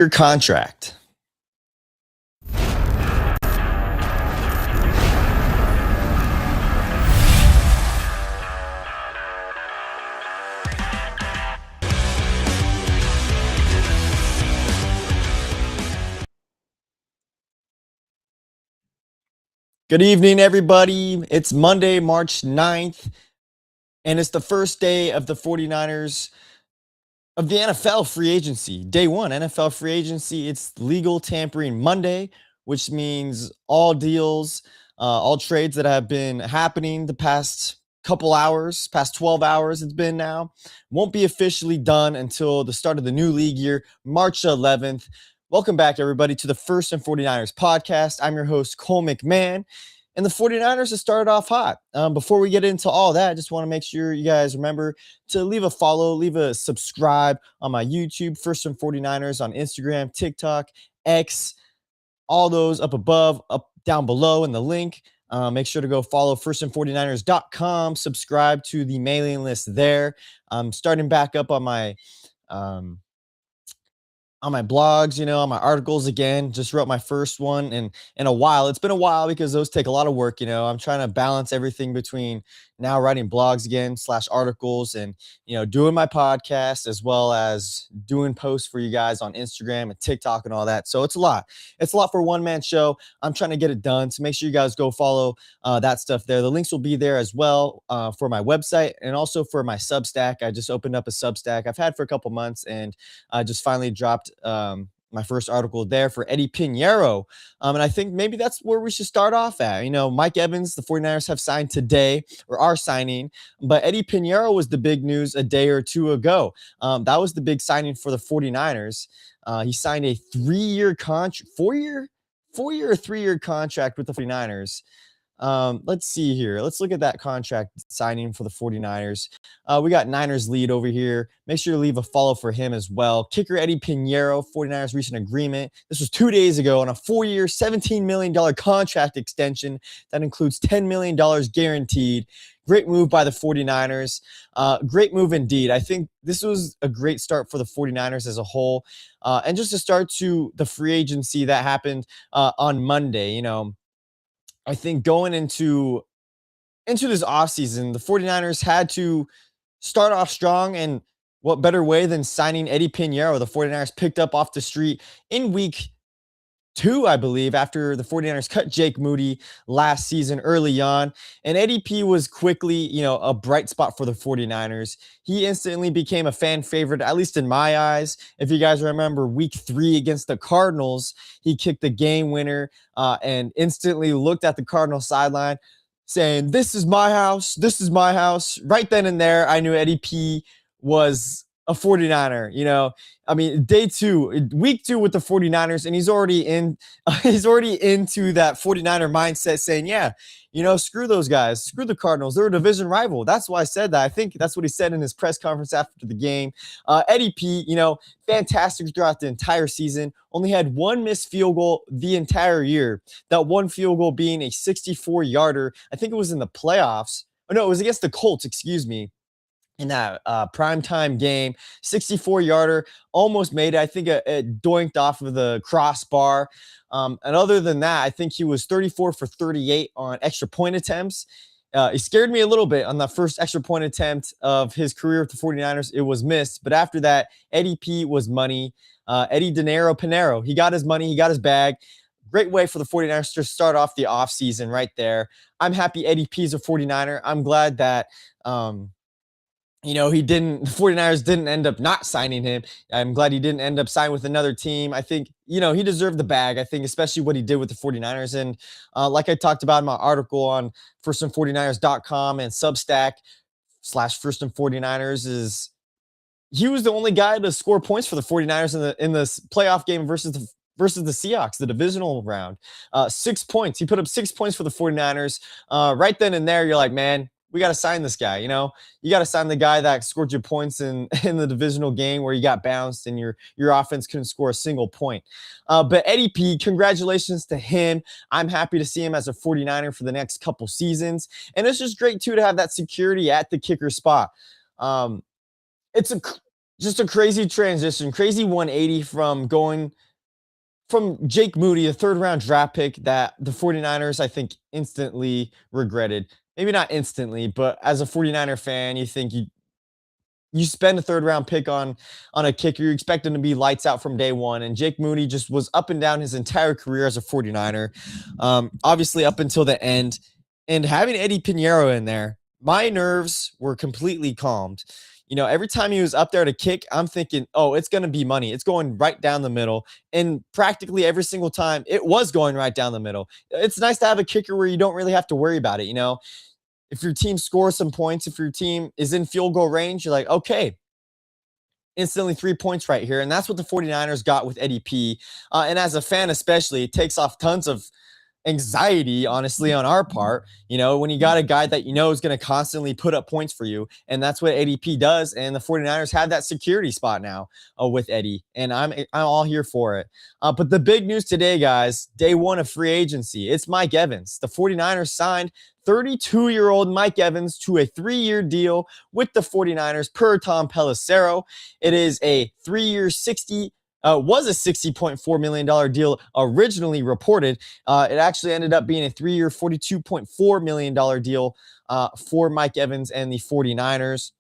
Your contract. Good evening, everybody. It's Monday, March 9th, and it's the first day of the 49ers of the NFL free agency. Day one, NFL free agency. It's legal tampering Monday, which means all deals, all trades that have been happening the past couple hours, past 12 hours it's been now, won't be officially done until the start of the new league year, March 11th. Welcome back, everybody, to the First and 49ers podcast. I'm your host, Cole McMahon. And the 49ers have started off hot. Before we get into all that, I just want to make sure you guys remember to leave a follow, leave a subscribe on my YouTube, First and 49ers, on Instagram, TikTok, X, all those up above, up down below in the link. Make sure to go follow firstand49ers.com, subscribe to the mailing list there. I'm starting back up on my blogs, on my articles again. Just wrote my first one in a while. It's been a while because those take a lot of work. I'm trying to balance everything between now writing blogs again / articles and, doing my podcast as well as doing posts for you guys on Instagram and TikTok and all that. So it's a lot. It's a lot for a one-man show. I'm trying to get it done. So make sure you guys go follow that stuff there. The links will be there as well for my website and also for my Substack. I just opened up a Substack I've had for a couple months and I just finally dropped my first article there for Eddie Pinheiro. And I think maybe that's where we should start off at. Mike Evans, the 49ers have signed today or are signing, but Eddie Pinheiro was the big news a day or two ago. That was the big signing for the 49ers. He signed a 3-year contract, 4-year or 3-year contract with the 49ers. Let's see here. Let's look at that contract signing for the 49ers. We got Niners lead over here. Make sure to leave a follow for him as well. Kicker Eddie Pinheiro, 49ers reached an agreement. This was 2 days ago on a 4-year, $17 million contract extension that includes $10 million guaranteed. Great move by the 49ers. Great move indeed. I think this was a great start for the 49ers as a whole. And just to start to the free agency that happened on Monday, I think going into this offseason, the 49ers had to start off strong, and what better way than signing Eddie Pinheiro? The 49ers picked up off the street in week 2, I believe, after the 49ers cut Jake Moody last season early on. And Eddie P was quickly, a bright spot for the 49ers. He instantly became a fan favorite, at least in my eyes. If you guys remember week 3 against the Cardinals, he kicked the game winner and instantly looked at the Cardinals sideline saying, "This is my house. This is my house." Right then and there, I knew Eddie P was a 49er. Week 2 with the 49ers, and he's already into that 49er mindset saying, yeah, screw those guys, screw the Cardinals. They're a division rival. That's why I said that. I think that's what he said in his press conference after the game. Eddie P, fantastic throughout the entire season. Only had one missed field goal the entire year. That one field goal being a 64-yarder. I think it was in the playoffs. Oh, no, it was against the Colts, excuse me. In that primetime game, 64-yarder, almost made it. I think it doinked off of the crossbar. And other than that, I think he was 34 for 38 on extra point attempts. He scared me a little bit on the first extra point attempt of his career with the 49ers. It was missed. But after that, Eddie P was money. Eddie Dinero Pinheiro, he got his money. He got his bag. Great way for the 49ers to start off the offseason right there. I'm happy Eddie P is a 49er. I'm glad that the 49ers didn't end up not signing him. I'm glad he didn't end up signing with another team. I think, he deserved the bag. I think especially what he did with the 49ers. And like I talked about in my article on firstand49ers.com and Substack / firstand49ers is he was the only guy to score points for the 49ers in the playoff game versus the Seahawks, the divisional round. 6 points. He put up 6 points for the 49ers. Right then and there, you're like, man, we got to sign this guy. You got to sign the guy that scored you points in the divisional game where you got bounced and your offense couldn't score a single point. But Eddie P, congratulations to him. I'm happy to see him as a 49er for the next couple seasons. And it's just great, too, to have that security at the kicker spot. It's a just a crazy transition, crazy 180 from going from Jake Moody, a third round draft pick that the 49ers, I think, instantly regretted. Maybe not instantly, but as a 49er fan, you think you spend a third round pick on a kicker, you expect him to be lights out from day one. And Jake Moody just was up and down his entire career as a 49er, obviously up until the end. And having Eddie Pinheiro in there, my nerves were completely calmed. You know, every time he was up there to kick, I'm thinking, oh, it's going to be money. It's going right down the middle. And practically every single time, it was going right down the middle. It's nice to have a kicker where you don't really have to worry about it. You know, if your team scores some points, if your team is in field goal range, you're like, okay, instantly 3 points right here. And that's what the 49ers got with Eddie P. And as a fan, especially, it takes off tons of anxiety, honestly, on our part, you know, when you got a guy that you know is going to constantly put up points for you. And that's what ADP does. And the 49ers have that security spot now with Eddie. And I'm all here for it. But the big news today, guys, day one of free agency, it's Mike Evans. The 49ers signed 32-year-old Mike Evans to a 3-year deal with the 49ers per Tom Pelissero. It is a 3-year, was a $60.4 million deal originally reported. It actually ended up being a 3-year, $42.4 million deal for Mike Evans and the 49ers,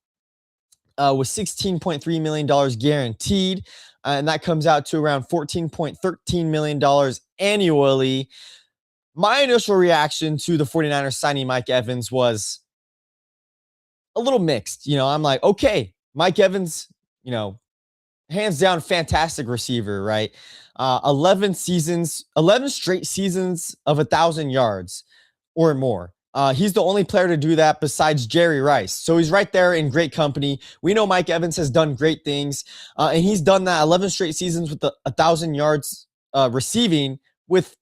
with $16.3 million guaranteed. And that comes out to around $14.13 million annually. My initial reaction to the 49ers signing Mike Evans was a little mixed. You know, I'm like, okay, Mike Evans, you know, hands down, fantastic receiver, right? 11 straight seasons of 1,000 yards or more. He's the only player to do that besides Jerry Rice. So he's right there in great company. We know Mike Evans has done great things, and he's done that 11 straight seasons with 1,000 yards receiving with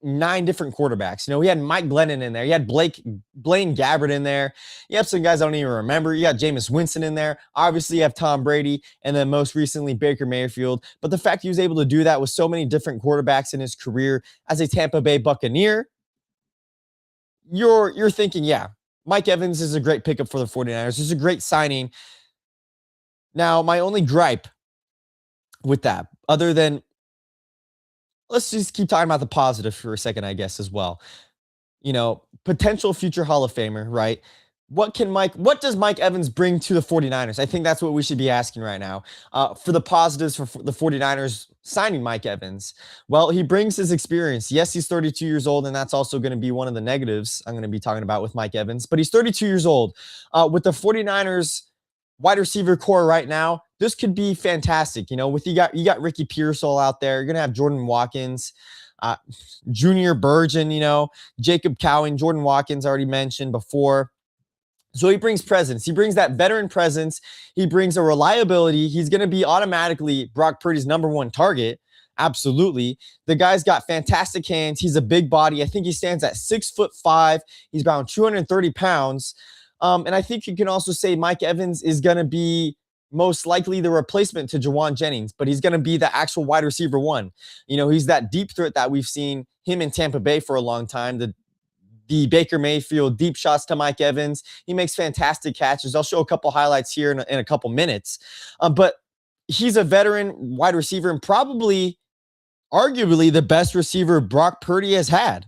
9 different quarterbacks. You know, we had Mike Glennon in there. You had Blaine Gabbert in there. You have some guys I don't even remember. You got Jameis Winston in there. Obviously, you have Tom Brady, and then most recently Baker Mayfield. But the fact he was able to do that with so many different quarterbacks in his career as a Tampa Bay Buccaneer, you're thinking, yeah, Mike Evans is a great pickup for the 49ers. It's a great signing. Now, my only gripe with that, other than, let's just keep talking about the positive for a second, I guess, as well. You know, potential future Hall of Famer, right? What does Mike Evans bring to the 49ers? I think that's what we should be asking right now. For the positives for the 49ers signing Mike Evans, well, he brings his experience. Yes, he's 32 years old, and that's also going to be one of the negatives I'm going to be talking about with Mike Evans. But he's 32 years old. With the 49ers wide receiver core right now, this could be fantastic. You know, with you got Ricky Pearsall out there. You're going to have Jordan Watkins, Junior Burgeon, you know, Jacob Cowing, Jordan Watkins already mentioned before. So he brings presence. He brings that veteran presence. He brings a reliability. He's going to be automatically Brock Purdy's number one target. Absolutely. The guy's got fantastic hands. He's a big body. I think he stands at 6'5". He's around 230 pounds. And I think you can also say Mike Evans is going to be most likely the replacement to Jawan Jennings, but he's going to be the actual wide receiver one. You know, he's that deep threat that we've seen him in Tampa Bay for a long time. The Baker Mayfield deep shots to Mike Evans. He makes fantastic catches. I'll show a couple highlights here in a couple minutes. But he's a veteran wide receiver and probably, arguably, the best receiver Brock Purdy has had.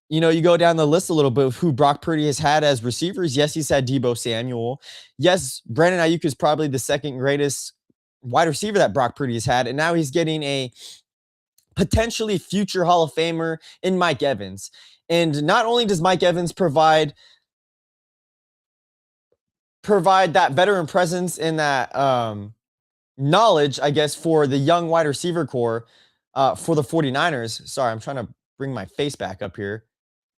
You know, you go down the list a little bit of who Brock Purdy has had as receivers. Yes, he's had Deebo Samuel. Yes, Brandon Ayuk is probably the second greatest wide receiver that Brock Purdy has had. And now he's getting a potentially future Hall of Famer in Mike Evans. And not only does Mike Evans provide that veteran presence and that knowledge, I guess, for the young wide receiver core for the 49ers. Sorry, I'm trying to bring my face back up here.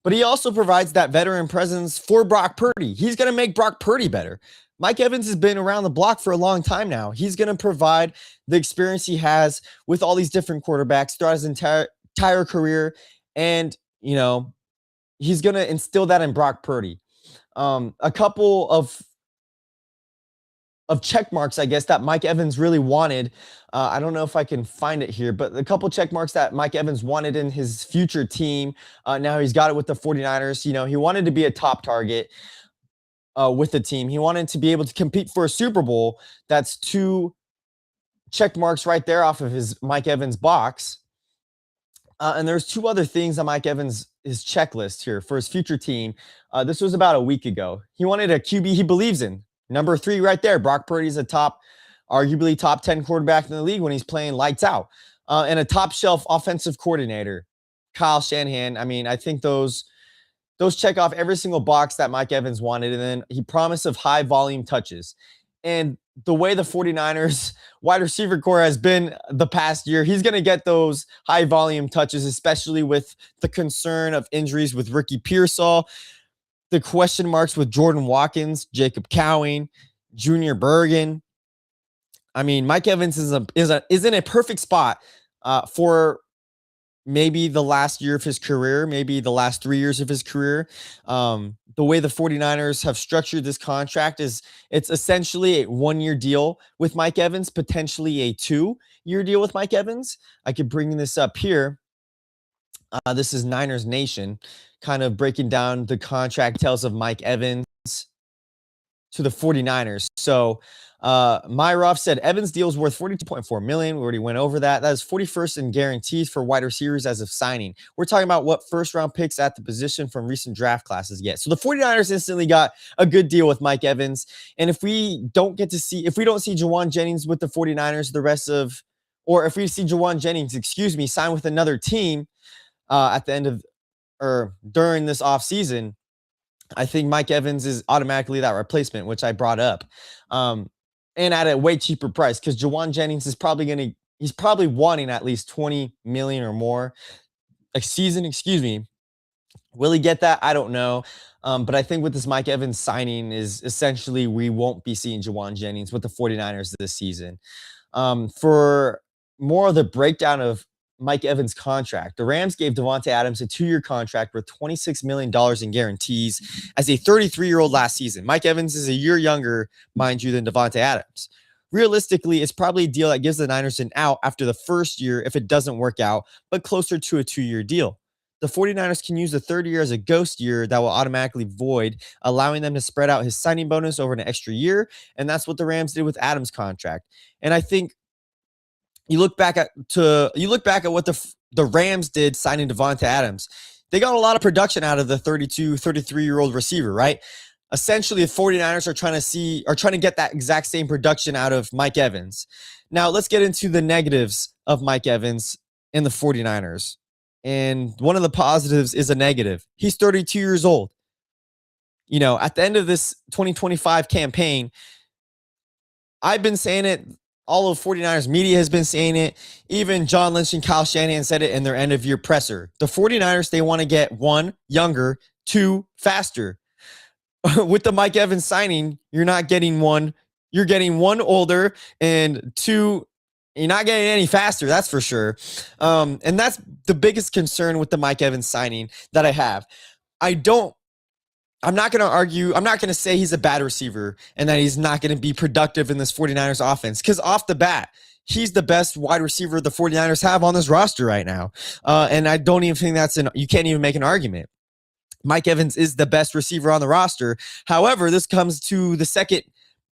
But he also provides that veteran presence for Brock Purdy. He's going to make Brock Purdy better. Mike Evans has been around the block for a long time now. He's going to provide the experience he has with all these different quarterbacks throughout his entire career. And, you know, he's going to instill that in Brock Purdy. A couple of check marks, I guess, that Mike Evans really wanted. I don't know if I can find it here, but a couple check marks that Mike Evans wanted in his future team. Now he's got it with the 49ers. You know, he wanted to be a top target. with the team. He wanted to be able to compete for a Super Bowl. That's 2 check marks right there off of his Mike Evans box. And there's 2 other things on Mike Evans' his checklist here for his future team. This was about a week ago. He wanted a QB he believes in. Number 3 right there. Brock Purdy's arguably top 10 quarterback in the league when he's playing lights out. And a top shelf offensive coordinator, Kyle Shanahan. I mean, I think those check off every single box that Mike Evans wanted. And then he promised of high volume touches. And the way the 49ers wide receiver core has been the past year, he's going to get those high volume touches, especially with the concern of injuries with Ricky Pearsall, the question marks with Jordan Watkins, Jacob Cowing, Junior Bergen. I mean, Mike Evans is in a perfect spot for maybe the last year of his career, maybe the last 3 years of his career. The way the 49ers have structured this contract is it's essentially a 1-year deal with Mike Evans, potentially a 2-year deal with Mike Evans. I could bring this up here. This is Niners Nation, kind of breaking down the contract tells of Mike Evans to the 49ers. So Myroff said Evans deal is worth $42.4 million. We already went over that. That is 41st in guarantees for wide receivers as of signing. We're talking about what first round picks at the position from recent draft classes get. So the 49ers instantly got a good deal with Mike Evans. And if we don't see Juwan Jennings with the 49ers or if we see Juwan Jennings, sign with another team at the end of or during this offseason, I think Mike Evans is automatically that replacement, which I brought up. And at a way cheaper price, because Juwan Jennings is he's probably wanting at least $20 million or more a season, Will he get that? I don't know. But I think with this Mike Evans signing is essentially we won't be seeing Juwan Jennings with the 49ers this season. For more of the breakdown of Mike Evans' contract, the Rams gave Davante Adams a 2-year contract worth $26 million in guarantees as a 33-year-old last season. Mike Evans is a year younger, mind you, than Davante Adams. Realistically, it's probably a deal that gives the Niners an out after the first year if it doesn't work out, but closer to a 2-year deal. The 49ers can use the third year as a ghost year that will automatically void, allowing them to spread out his signing bonus over an extra year, and that's what the Rams did with Adams' contract. And I think you look back at what the Rams did signing Davante Adams. They got a lot of production out of the 33-year-old receiver, right? Essentially, the 49ers are trying to get that exact same production out of Mike Evans. Now, let's get into the negatives of Mike Evans and the 49ers. And one of the positives is a negative. He's 32 years old. You know, at the end of this 2025 campaign, I've been saying it. All of 49ers media has been saying it. Even John Lynch and Kyle Shanahan said it in their end-of-year presser. The 49ers, they want to get 1, younger, 2, faster. With the Mike Evans signing, you're not getting 1. You're getting 1 older, and 2, you're not getting any faster, that's for sure. And that's the biggest concern with the Mike Evans signing that I have. I'm not going to argue. I'm not going to say he's a bad receiver and that he's not going to be productive in this 49ers offense, because off the bat, he's the best wide receiver the 49ers have on this roster right now. And I don't even think you can't even make an argument. Mike Evans is the best receiver on the roster. However, this comes to the second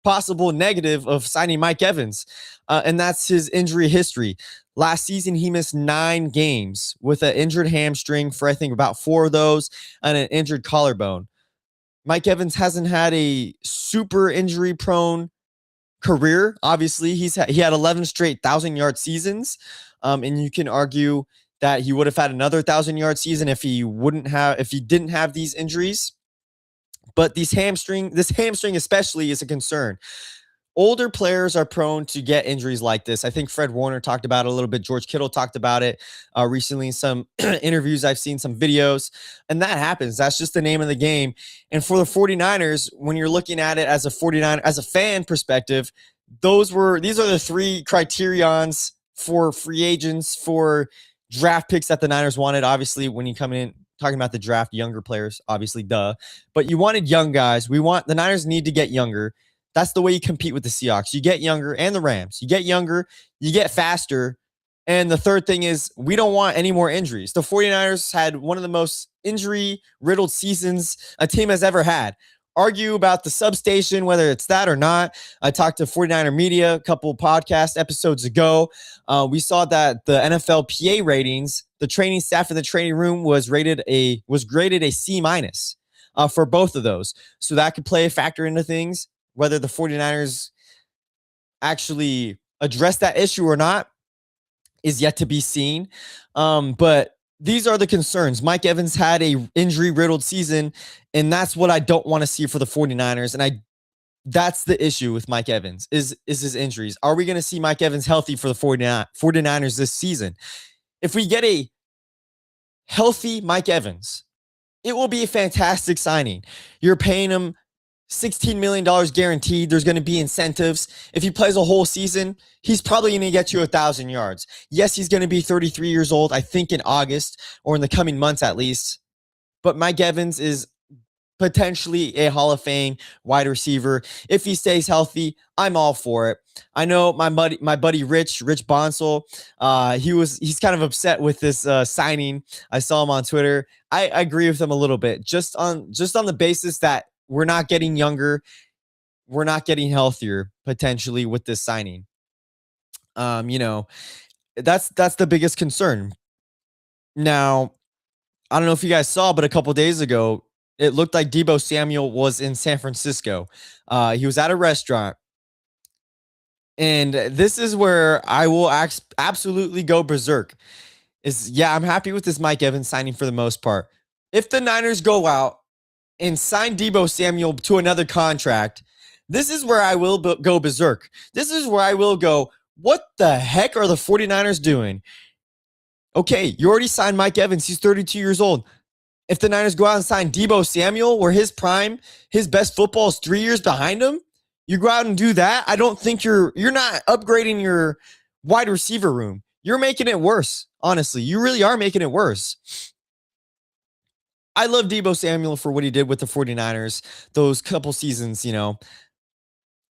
possible negative of signing Mike Evans, and that's his injury history. Last season, he missed 9 games with an injured hamstring for, I think, about 4 of those and an injured collarbone. Mike Evans hasn't had a super injury-prone career. Obviously, he had 11 straight 1,000-yard seasons, and you can argue that he would have had another 1,000-yard season if he didn't have these injuries. But this hamstring especially is a concern. Older players are prone to get injuries like this. I think Fred Warner talked about it a little bit. George Kittle talked about it recently in some interviews. Are seen some videos, and that happens. That's just the name of the game. And for the 49ers, when you're looking at it as a fan perspective, these are the 3 criterions for free agents, for draft picks that the Niners wanted. Obviously, when you come in talking about the draft, younger players, obviously, duh. But you wanted young guys. The Niners need to get younger. That's the way you compete with the Seahawks. You get younger, and the Rams. You get younger, you get faster. And the third thing is we don't want any more injuries. The 49ers had one of the most injury-riddled seasons a team has ever had. argue about the substation, whether it's that or not. I talked to 49er Media a couple podcast episodes ago. We saw that the NFLPA ratings, the training staff in the training room was graded a C minus for both of those. So that could play a factor into things, whether the 49ers actually address that issue or not is yet to be seen. But these are the concerns. Mike Evans had a injury-riddled season, and that's what I don't want to see for the 49ers. And that's the issue with Mike Evans is his injuries. Are we going to see Mike Evans healthy for the 49ers this season? If we get a healthy Mike Evans, it will be a fantastic signing. You're paying him $16 million guaranteed. There's going to be incentives. If he plays a whole season, he's probably going to get you 1,000 yards. Yes, he's going to be 33 years old, I think in August or in the coming months at least. But Mike Evans is potentially a Hall of Fame wide receiver. If he stays healthy, I'm all for it. I know my buddy Rich Bonsall, he's kind of upset with this signing. I saw him on Twitter. I agree with him a little bit, just on the basis that we're not getting younger, we're not getting healthier potentially with this signing. That's the biggest concern. Now, I don't know if you guys saw, but a couple days ago, it looked like Deebo Samuel was in San Francisco. He was at a restaurant. And this is where I will absolutely go berserk. I'm happy with this Mike Evans signing for the most part. If the Niners go out and sign Deebo Samuel to another contract, this is where I will go berserk. This is where I will go, what the heck are the 49ers doing? Okay, you already signed Mike Evans. He's 32 years old. If the Niners go out and sign Deebo Samuel, where his prime, his best football is 3 years behind him, you go out and do that, I don't think you're not upgrading your wide receiver room. You're making it worse, honestly. You really are making it worse. I love Deebo Samuel for what he did with the 49ers those couple seasons,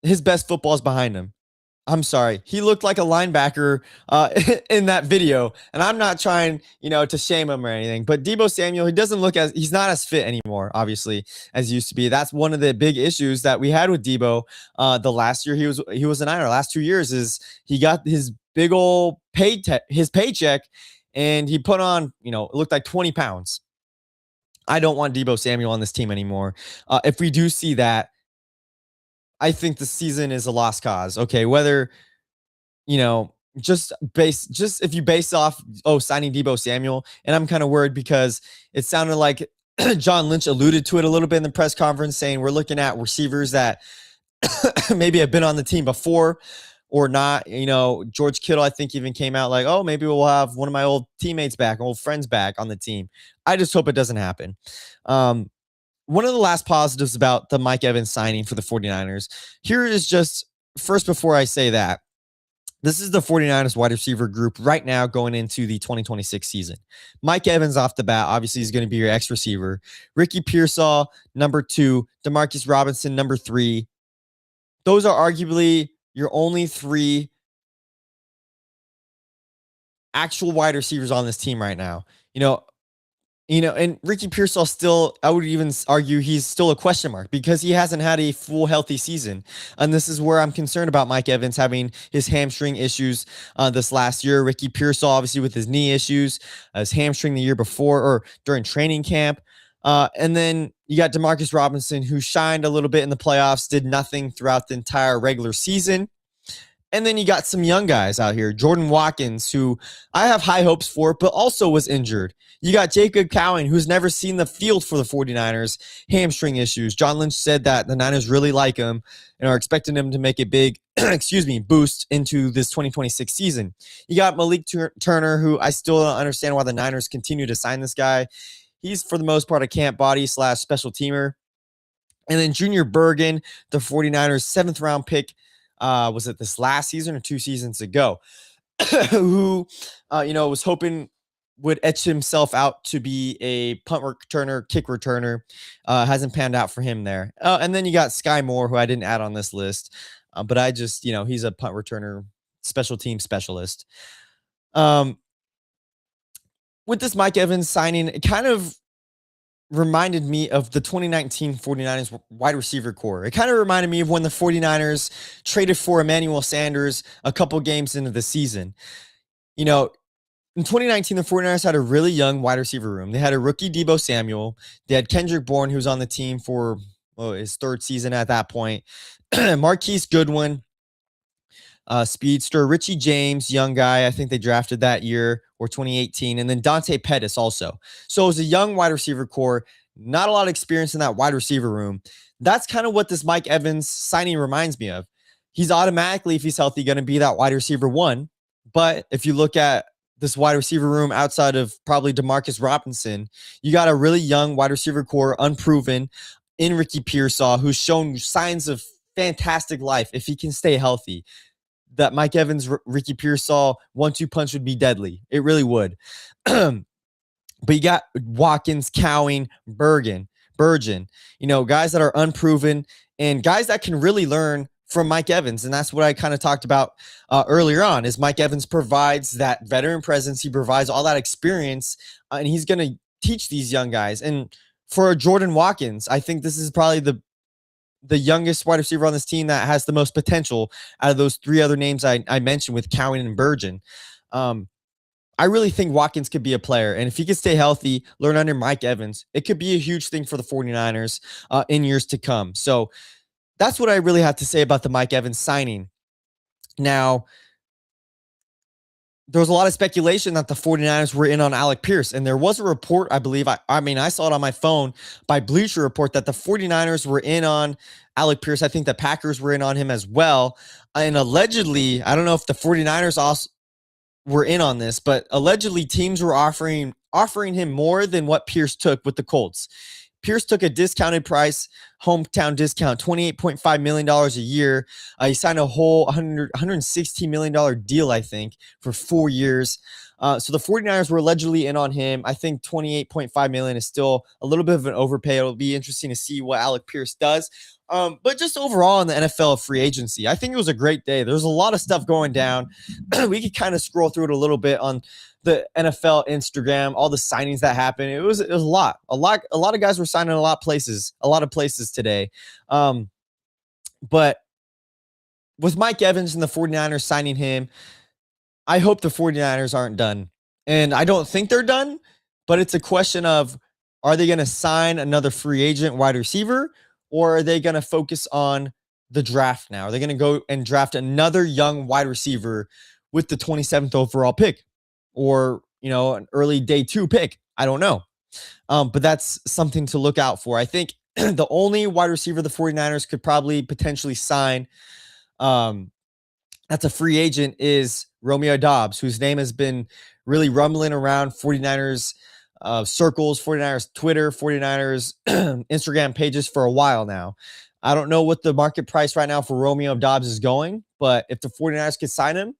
His best football is behind him. I'm sorry. He looked like a linebacker in that video. And I'm not trying, to shame him or anything. But Deebo Samuel, he's not as fit anymore, obviously, as he used to be. That's one of the big issues that we had with Deebo the last year he was a Niner. Last 2 years is he got his big old his paycheck, and he put on, it looked like 20 pounds. I don't want Deebo Samuel on this team anymore. If we do see that, I think the season is a lost cause. Okay, whether just if you base off signing Deebo Samuel, and I'm kind of worried because it sounded like John Lynch alluded to it a little bit in the press conference, saying we're looking at receivers that maybe have been on the team before or not. George Kittle, I think, even came out like, oh, maybe we'll have one of my old teammates back, old friends back on the team. I just hope it doesn't happen. One of the last positives about the Mike Evans signing for the 49ers, here is just first before I say that, this is the 49ers wide receiver group right now going into the 2026 season. Mike Evans off the bat, obviously, is going to be your X receiver. Ricky Pearsall, number 2. Demarcus Robinson, number 3. Those are arguably your only 3 actual wide receivers on this team right now. And Ricky Pearsall still, I would even argue he's still a question mark because he hasn't had a full healthy season. And this is where I'm concerned about Mike Evans having his hamstring issues this last year. Ricky Pearsall, obviously, with his knee issues, his hamstring the year before or during training camp. And then you got Demarcus Robinson, who shined a little bit in the playoffs, did nothing throughout the entire regular season. And then you got some young guys out here. Jordan Watkins, who I have high hopes for, but also was injured. You got Jacob Cowan, who's never seen the field for the 49ers, hamstring issues. John Lynch said that the Niners really like him and are expecting him to make a big, boost into this 2026 season. You got Malik Turner, who I still don't understand why the Niners continue to sign this guy. He's, for the most part, a camp body / special teamer. And then Junior Bergen, the 49ers 7th round pick, was it this last season or 2 seasons ago, who, was hoping would etch himself out to be a punt returner, kick returner. Hasn't panned out for him there. And then you got Sky Moore, who I didn't add on this list, but I just, he's a punt returner, special team specialist. With this Mike Evans signing, it kind of reminded me of the 2019 49ers wide receiver core. It kind of reminded me of when the 49ers traded for Emmanuel Sanders a couple games into the season. You know, in 2019, the 49ers had a really young wide receiver room. They had a rookie Deebo Samuel. They had Kendrick Bourne, who was on the team for his third season at that point. Marquise Goodwin, speedster, Richie James, young guy. I think they drafted that year or 2018. And then Dante Pettis also. So it was a young wide receiver core, not a lot of experience in that wide receiver room. That's kind of what this Mike Evans signing reminds me of. He's automatically, if he's healthy, going to be that wide receiver one. But if you look at this wide receiver room outside of probably Demarcus Robinson, you got a really young wide receiver core, unproven, in Ricky Pearsall, who's shown signs of fantastic life if he can stay healthy. That Mike Evans, Ricky Pearsall 1-2 punch would be deadly. It really would. But you got Watkins, Cowing, Burgeon, guys that are unproven and guys that can really learn from Mike Evans. And that's what I kind of talked about earlier on, is Mike Evans provides that veteran presence. He provides all that experience, and he's going to teach these young guys. And for Jordan Watkins, I think this is probably the youngest wide receiver on this team that has the most potential out of those three other names I mentioned with Cowan and Burgeon. I really think Watkins could be a player. And if he could stay healthy, learn under Mike Evans, it could be a huge thing for the 49ers in years to come. So that's what I really have to say about the Mike Evans signing. Now, there was a lot of speculation that the 49ers were in on Alec Pierce. And there was a report, I believe, I saw it on my phone by Bleacher Report, that the 49ers were in on Alec Pierce. I think the Packers were in on him as well. And allegedly, I don't know if the 49ers also were in on this, but allegedly teams were offering him more than what Pierce took with the Colts. Pierce took a discounted price, hometown discount, $28.5 million a year. He signed a whole $160 million deal, I think, for 4 years. So the 49ers were allegedly in on him. I think $28.5 million is still a little bit of an overpay. It'll be interesting to see what Alec Pierce does. But just overall in the NFL free agency, I think it was a great day. There's a lot of stuff going down. We could kind of scroll through it a little bit on the NFL Instagram, all the signings that happened. It was a lot of guys were signing a lot of places today. But with Mike Evans and the 49ers signing him, I hope the 49ers aren't done. And I don't think they're done, but it's a question of, are they going to sign another free agent wide receiver, or are they going to focus on the draft now? Are they going to go and draft another young wide receiver with the 27th overall pick, or, an early day 2 pick? I don't know. But that's something to look out for. I think the only wide receiver the 49ers could probably potentially sign, that's a free agent, is Romeo Doubs, whose name has been really rumbling around 49ers circles, 49ers Twitter, 49ers Instagram pages for a while now. I don't know what the market price right now for Romeo Doubs is going, but if the 49ers could sign him,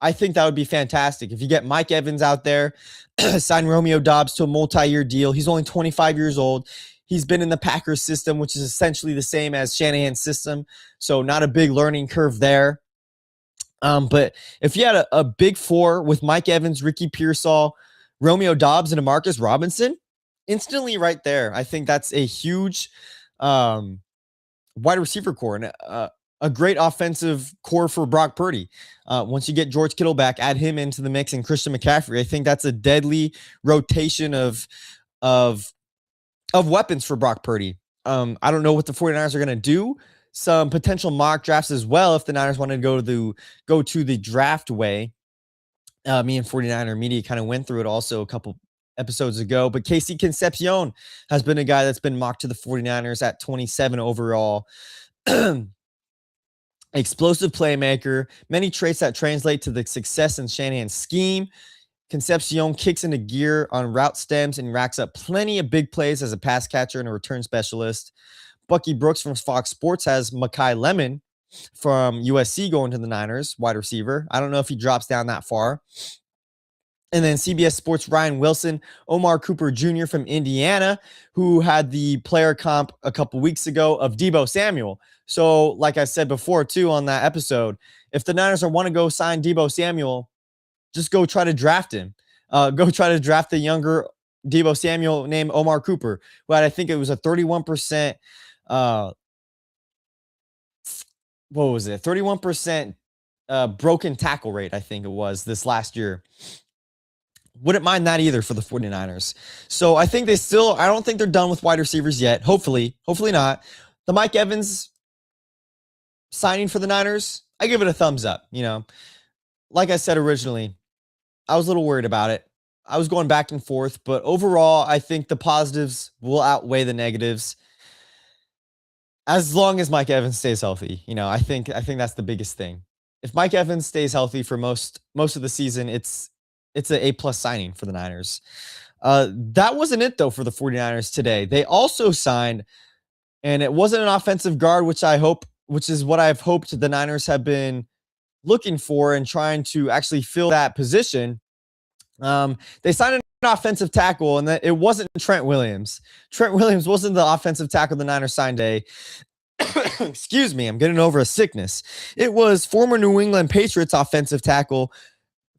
I think that would be fantastic. If you get Mike Evans out there, sign Romeo Doubs to a multi-year deal. He's only 25 years old. He's been in the Packers system, which is essentially the same as Shanahan's system. So not a big learning curve there. But if you had a big four with Mike Evans, Ricky Pearsall, Romeo Doubs, and Demarcus Robinson, instantly right there, I think that's a huge wide receiver core and a great offensive core for Brock Purdy. Once you get George Kittle back, add him into the mix, and Christian McCaffrey, I think that's a deadly rotation of weapons for Brock Purdy. I don't know what the 49ers are going to do. Some potential mock drafts as well if the Niners want to go to the draft way. Me and 49er Media kind of went through it also a couple episodes ago, but Casey Concepcion has been a guy that's been mocked to the 49ers at 27 overall. Explosive playmaker, many traits that translate to the success in Shanahan's scheme. Concepcion kicks into gear on route stems and racks up plenty of big plays as a pass catcher and a return specialist. Bucky Brooks from Fox Sports has Mekhi Lemon from USC going to the Niners, wide receiver. I don't know if he drops down that far. And then CBS Sports' Ryan Wilson, Omar Cooper Jr. from Indiana, who had the player comp a couple weeks ago of Deebo Samuel. So, like I said before, too, on that episode, if the Niners want to go sign Deebo Samuel, just go try to draft him. Go try to draft the younger Debo Samuel named Omar Cooper, who had, I think it was a 31%, uh, what was it? 31% broken tackle rate, I think it was this last year. Wouldn't mind that either for the 49ers. So I think I don't think they're done with wide receivers yet. Hopefully not. The Mike Evans signing for the Niners, I give it a thumbs up. Like I said originally, I was a little worried about it. I was going back and forth, but overall, I think the positives will outweigh the negatives as long as Mike Evans stays healthy. I think that's the biggest thing. If Mike Evans stays healthy for most of the season, it's an A+ signing for the Niners. That wasn't it though for the 49ers today. They also signed, and it wasn't an offensive guard, which is what I've hoped the Niners have been looking for and trying to actually fill that position. They signed an offensive tackle, and it wasn't Trent Williams. Trent Williams wasn't the offensive tackle the Niners signed today. Excuse me, I'm getting over a sickness. It was former New England Patriots offensive tackle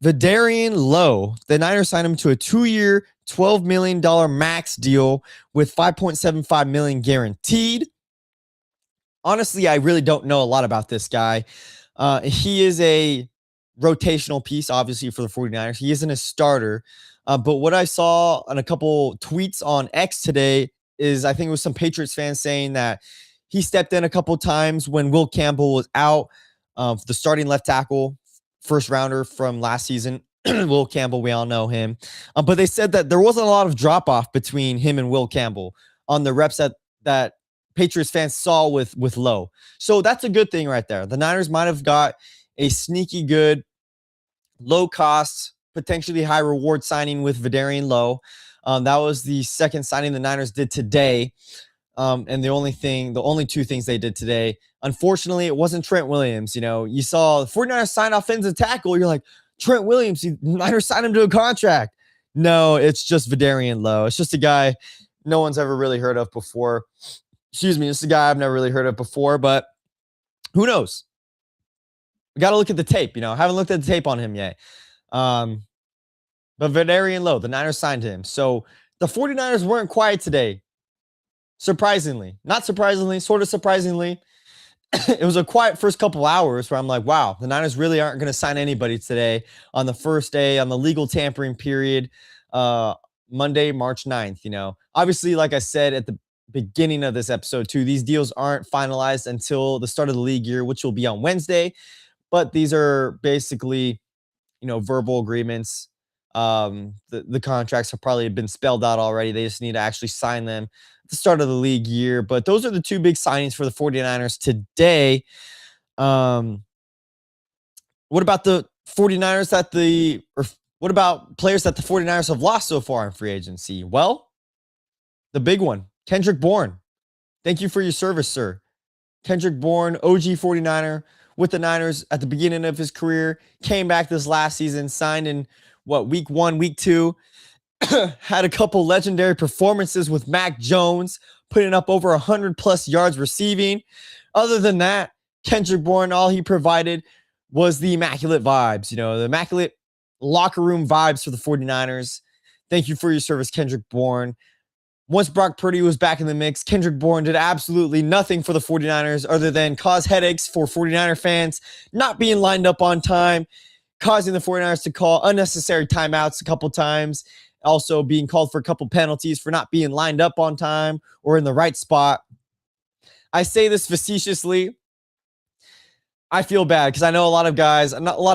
Vederian Lowe. The Niners signed him to a 2-year, $12 million max deal with $5.75 million guaranteed. Honestly, I really don't know a lot about this guy. He is a rotational piece, obviously, for the 49ers. He isn't a starter. But what I saw on a couple tweets on X today is, I think it was some Patriots fans saying that he stepped in a couple times when Will Campbell was out, the starting left tackle, first rounder from last season. Will Campbell, we all know him. But they said that there wasn't a lot of drop off between him and Will Campbell on the reps that Patriots fans saw with Lowe. So that's a good thing right there. The Niners might have got a sneaky good, low cost, potentially high reward signing with Vederian Lowe. That was the second signing the Niners did today. And the only two things they did today, unfortunately, it wasn't Trent Williams. You saw the 49ers sign offensive tackle. You're like, Trent Williams, the Niners signed him to a contract. No, it's just Vederian Lowe. It's just a guy no one's ever really heard of before. Excuse me, it's a guy I've never really heard of before, but who knows? We got to look at the tape. I haven't looked at the tape on him yet. But Vederian Lowe, the Niners signed him. So the 49ers weren't quiet today. Surprisingly. Not surprisingly, sort of surprisingly. It was a quiet first couple hours where I'm like, wow, the Niners really aren't going to sign anybody today on the first day, on the legal tampering period, Monday, March 9th. Obviously, like I said at the beginning of this episode too, these deals aren't finalized until the start of the league year, which will be on Wednesday. But these are basically, verbal agreements. The contracts have probably been spelled out already. They just need to actually sign them at the start of the league year. But those are the two big signings for the 49ers today. What about the 49ers what about players that the 49ers have lost so far in free agency? Well, the big one, Kendrick Bourne. Thank you for your service, sir. Kendrick Bourne, OG 49er with the Niners at the beginning of his career, came back this last season, signed in week 1, week 2, had a couple legendary performances with Mac Jones, putting up over 100+ yards receiving. Other than that, Kendrick Bourne, all he provided was the immaculate vibes, the immaculate locker room vibes for the 49ers. Thank you for your service, Kendrick Bourne. Once Brock Purdy was back in the mix, Kendrick Bourne did absolutely nothing for the 49ers other than cause headaches for 49er fans, not being lined up on time, causing the 49ers to call unnecessary timeouts a couple times, also being called for a couple penalties for not being lined up on time or in the right spot. I say this facetiously. I feel bad because I know a lot of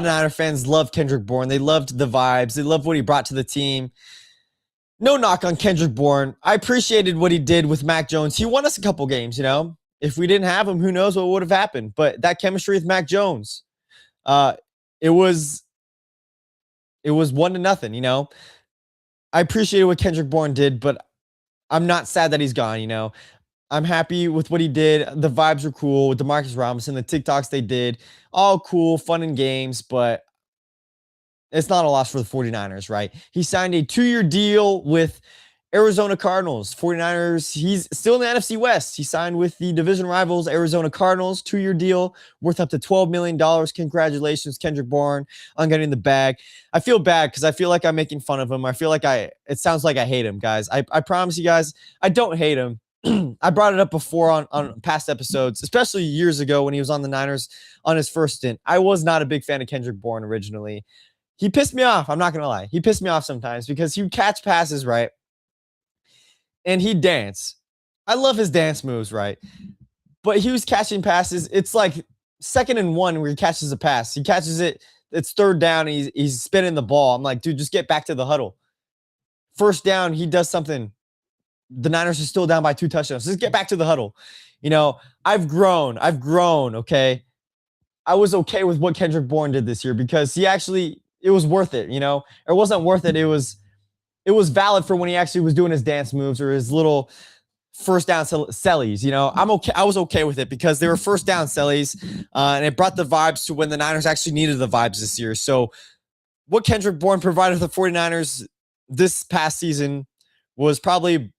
Niner fans love Kendrick Bourne. They loved the vibes. They loved what he brought to the team. No knock on Kendrick Bourne. I appreciated what he did with Mac Jones. He won us a couple games, If we didn't have him, who knows what would have happened. But that chemistry with Mac Jones, it was 1-0, I appreciated what Kendrick Bourne did, but I'm not sad that he's gone, I'm happy with what he did. The vibes were cool with DeMarcus Robinson, the TikToks they did, all cool, fun and games, but it's not a loss for the 49ers, right? He signed a 2-year deal with Arizona Cardinals, 49ers. He's still in the NFC West. He signed with the division rivals, Arizona Cardinals, 2-year deal worth up to $12 million. Congratulations, Kendrick Bourne, on getting the bag. I feel bad because I feel like I'm making fun of him. I feel like it sounds like I hate him, guys. I promise you guys, I don't hate him. I brought it up before on past episodes, especially years ago when he was on the Niners on his first stint. I was not a big fan of Kendrick Bourne originally. He pissed me off. I'm not going to lie. He pissed me off sometimes because he would catch passes right and he'd dance. I love his dance moves, right? But he was catching passes. It's like 2nd and 1 where he catches a pass. He catches it. It's 3rd down. And he's spinning the ball. I'm like, dude, just get back to the huddle. 1st down, he does something. The Niners are still down by 2 touchdowns. Just get back to the huddle. You know, I've grown. Okay. I was okay with what Kendrick Bourne did this year because it was worth it. You know, it wasn't worth it. It was valid for when he actually was doing his dance moves or his little 1st down sellies. You know, I'm okay. I was okay with it because they were 1st down sellies, and it brought the vibes to when the Niners actually needed the vibes this year. So what Kendrick Bourne provided the 49ers this past season was probably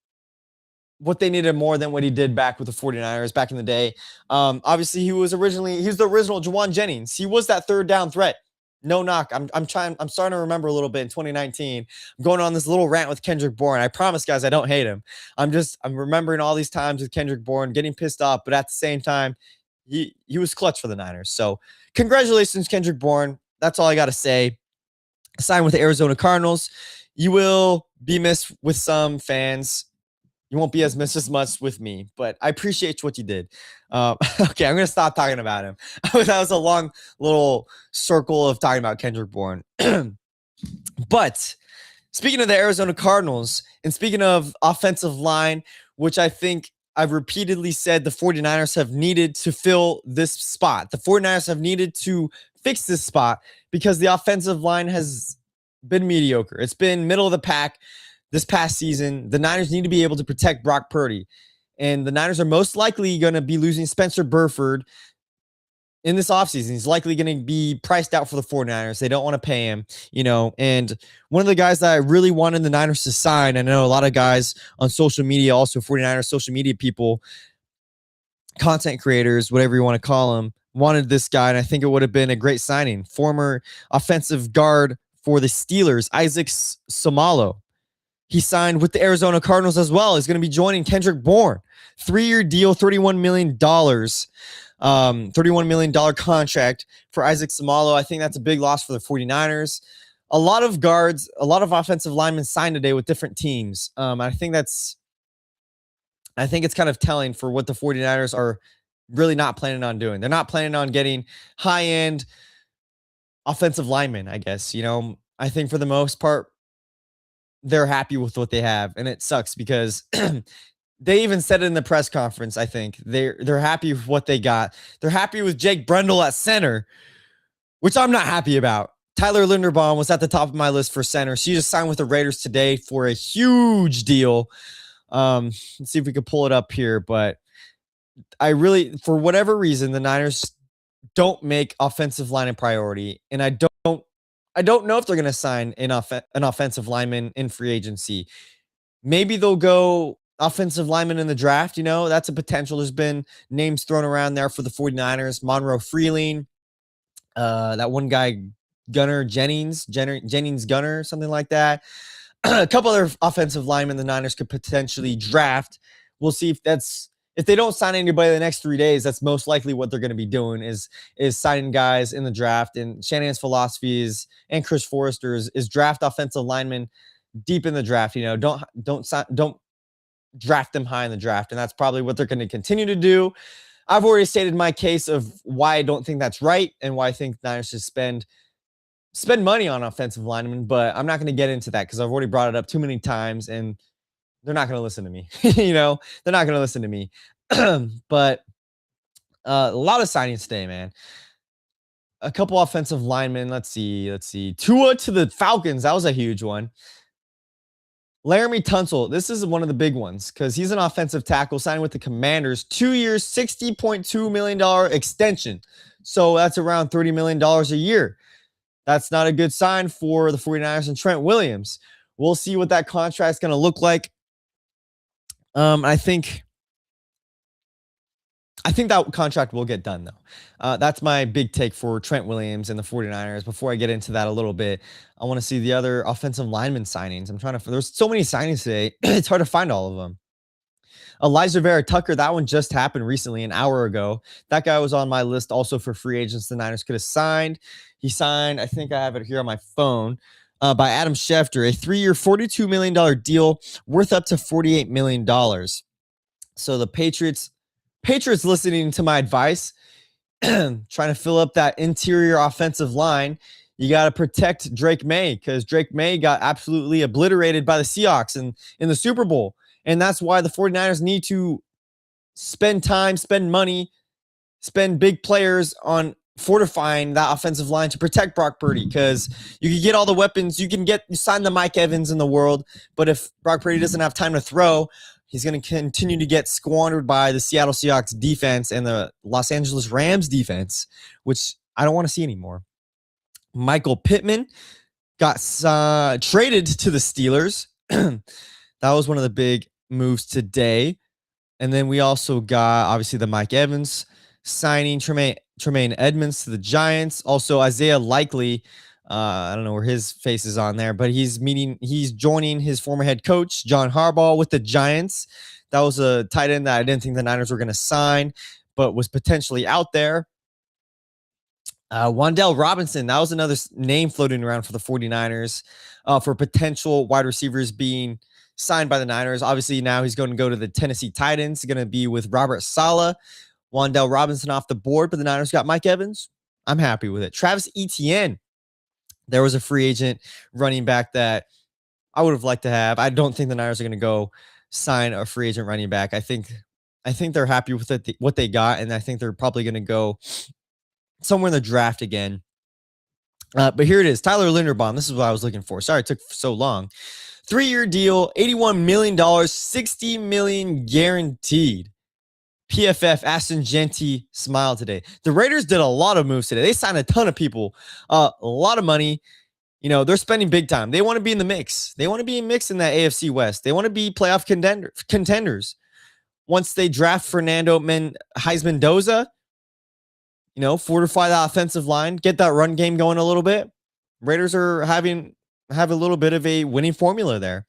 what they needed more than what he did back with the 49ers back in the day. Obviously, he was the original Juwan Jennings. He was that 3rd down threat. No knock. I'm starting to remember a little bit in 2019. I'm going on this little rant with Kendrick Bourne. I promise, guys, I don't hate him. I'm remembering all these times with Kendrick Bourne getting pissed off, but at the same time, he was clutch for the Niners. So congratulations, Kendrick Bourne. That's all I got to say. Signed with the Arizona Cardinals. You will be missed with some fans. You won't be as missed as much with me, but I appreciate what you did. Okay, I'm going to stop talking about him. That was a long little circle of talking about Kendrick Bourne. But speaking of the Arizona Cardinals, and speaking of offensive line, which I think I've repeatedly said the 49ers have needed to fill this spot. The 49ers have needed to fix this spot because the offensive line has been mediocre. It's been middle of the pack. This past season, the Niners need to be able to protect Brock Purdy. And the Niners are most likely going to be losing Spencer Burford in this offseason. He's likely going to be priced out for the 49ers. They don't want to pay him, you know. And one of the guys that I really wanted the Niners to sign, I know a lot of guys on social media, also 49ers social media people, content creators, whatever you want to call them, wanted this guy. And I think it would have been a great signing. Former offensive guard for the Steelers, Isaac Somalo. He signed with the Arizona Cardinals as well. He's going to be joining Kendrick Bourne. 3-year deal, $31 million. $31 million contract for Isaac Somalo. I think that's a big loss for the 49ers. A lot of guards, a lot of offensive linemen signed today with different teams. I think it's kind of telling for what the 49ers are really not planning on doing. They're not planning on getting high-end offensive linemen, I guess. You know, I think for the most part, they're happy with what they have, and it sucks because they even said it in the press conference. I think they're happy with what they got. They're happy with Jake Brendel at center, which I'm not happy about. Tyler Linderbaum was at the top of my list for center. She just signed with the Raiders today for a huge deal. Let's see if we could pull it up here, but for whatever reason, the Niners don't make offensive line a priority, and I don't know if they're going to sign an offensive lineman in free agency. Maybe they'll go offensive lineman in the draft. You know, that's a potential. There's been names thrown around there for the 49ers. Monroe Freeling, that one guy, Jennings Gunner, something like that. A couple other offensive linemen the Niners could potentially draft. We'll see if they don't sign anybody in the next 3 days, that's most likely what they're going to be doing is signing guys in the draft. And Shanahan's philosophy and Chris Forrester's is draft offensive linemen deep in the draft. You know, don't draft them high in the draft. And that's probably what they're going to continue to do. I've already stated my case of why I don't think that's right and why I think Niners should spend money on offensive linemen, but I'm not going to get into that because I've already brought it up too many times and they're not going to listen to me. You know, they're not going to listen to me. But a lot of signings today, man. A couple offensive linemen. Let's see. Tua to the Falcons. That was a huge one. Laramie Tunsil. This is one of the big ones because he's an offensive tackle signed with the Commanders. 2 years, $60.2 million extension. So that's around $30 million a year. That's not a good sign for the 49ers and Trent Williams. We'll see what that contract is going to look like I think that contract will get done, though. That's my big take for Trent Williams and the 49ers. Before I get into that a little bit, I want to see the other offensive lineman signings. There's so many signings today, it's hard to find all of them. Elijah Vera Tucker, that one just happened recently, an hour ago. That guy was on my list also for free agents the Niners could have signed. He signed, I think I have it here on my phone, by Adam Schefter, a 3-year, $42 million deal worth up to $48 million. So the Patriots listening to my advice, trying to fill up that interior offensive line, you got to protect Drake May, because Drake May got absolutely obliterated by the Seahawks in the Super Bowl. And that's why the 49ers need to spend time, spend money, spend big players on fortifying that offensive line to protect Brock Purdy, because you can get all the weapons. You sign the Mike Evans in the world, but if Brock Purdy doesn't have time to throw, he's going to continue to get squandered by the Seattle Seahawks defense and the Los Angeles Rams defense, which I don't want to see anymore. Michael Pittman got traded to the Steelers. That was one of the big moves today. And then we also got, obviously, the Mike Evans signing, Tremaine Edmonds to the Giants. Also, Isaiah Likely, I don't know where his face is on there, but he's joining his former head coach, John Harbaugh, with the Giants. That was a tight end that I didn't think the Niners were going to sign, but was potentially out there. Wan'Dale Robinson, that was another name floating around for the 49ers for potential wide receivers being signed by the Niners. Obviously, now he's going to go to the Tennessee Titans. He's going to be with Robert Saleh. Wan'Dale Robinson off the board, but the Niners got Mike Evans. I'm happy with it. Travis Etienne, there was a free agent running back that I would have liked to have. I don't think the Niners are going to go sign a free agent running back. I think they're happy with what they got, and I think they're probably going to go somewhere in the draft again. But here it is. Tyler Linderbaum. This is what I was looking for. Sorry it took so long. 3-year deal, $81 million, $60 million guaranteed. PFF, Aston Genty smiled today. The Raiders did a lot of moves today. They signed a ton of people, a lot of money. You know, they're spending big time. They want to be in the mix. They want to be in mix in that AFC West. They want to be playoff contenders. Once they draft Fernando Mendoza, you know, fortify the offensive line, get that run game going a little bit. Raiders are have a little bit of a winning formula there.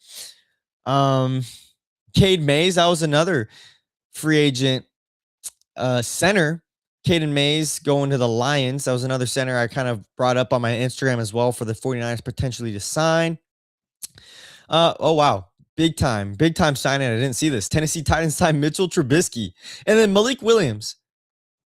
Cade Mays, that was another free agent center. Caden Mays going to the Lions. That was another center I kind of brought up on my Instagram as well for the 49ers potentially to sign. Oh, wow. Big time signing. I didn't see this. Tennessee Titans signed Mitchell Trubisky. And then Malik Williams,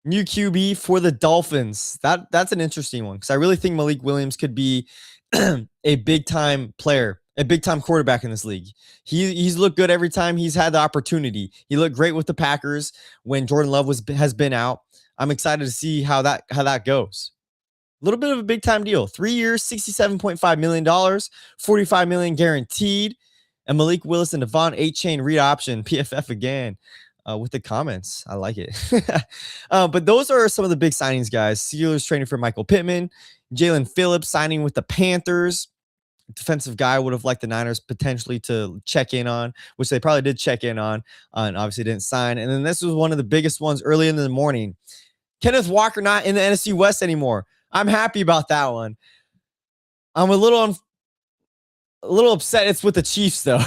new QB for the Dolphins. That's an interesting one, because I really think Malik Williams could be a big-time player, a big-time quarterback in this league. He's looked good every time he's had the opportunity. He looked great with the Packers when Jordan Love has been out. I'm excited to see how that goes. A little bit of a big-time deal. 3 years, $67.5 million, $45 million guaranteed. And Malik Willis and Devon A-Chain read option, PFF again. With the comments. I like it. But those are some of the big signings, guys. Steelers training for Michael Pittman. Jalen Phillips signing with the Panthers. Defensive guy would have liked the Niners potentially to check in on, which they probably did check in on, and obviously didn't sign. And then this was one of the biggest ones early in the morning. Kenneth Walker not in the NFC West anymore. I'm happy about that one. I'm a little upset it's with the Chiefs, though.